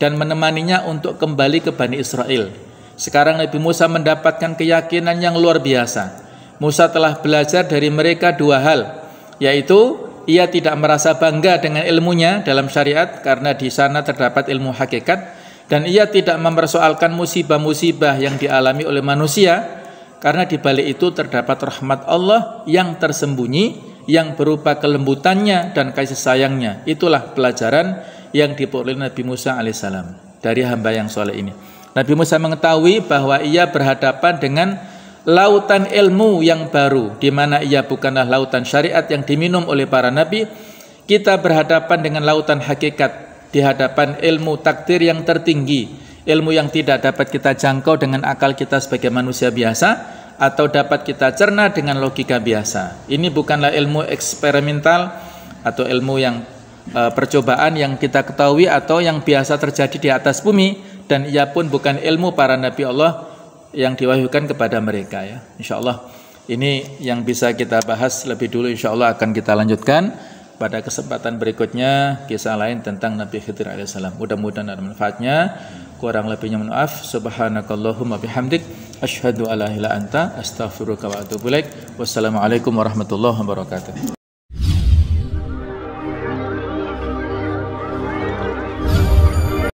dan menemaninya untuk kembali ke Bani Israel. Sekarang Nabi Musa mendapatkan keyakinan yang luar biasa. Musa telah belajar dari mereka dua hal, yaitu ia tidak merasa bangga dengan ilmunya dalam syariat karena di sana terdapat ilmu hakikat, dan ia tidak mempersoalkan musibah-musibah yang dialami oleh manusia karena di balik itu terdapat rahmat Allah yang tersembunyi yang berupa kelembutannya dan kasih sayangnya. Itulah pelajaran yang diperoleh Nabi Musa alaihissalam dari hamba yang soleh ini. Nabi Musa mengetahui bahwa ia berhadapan dengan lautan ilmu yang baru, di mana ia bukanlah lautan syariat yang diminum oleh para nabi. Kita berhadapan dengan lautan hakikat, di hadapan ilmu takdir yang tertinggi, ilmu yang tidak dapat kita jangkau dengan akal kita sebagai manusia biasa atau dapat kita cerna dengan logika biasa. Ini bukanlah ilmu eksperimental atau ilmu yang percobaan yang kita ketahui atau yang biasa terjadi di atas bumi, dan ia pun bukan ilmu para nabi Allah yang diwahyukan kepada mereka ya. Insyaallah ini yang bisa kita bahas lebih dulu, insyaallah akan kita lanjutkan pada kesempatan berikutnya kisah lain tentang Nabi Khidir alaihissalam. Mudah-mudahan ada manfaatnya. Kurang lebihnya mohon maaf. Subhanakallahumma bihamdik asyhadu alla ilaha illa anta astaghfiruka wa atubu ilaik. Wassalamualaikum warahmatullahi wabarakatuh.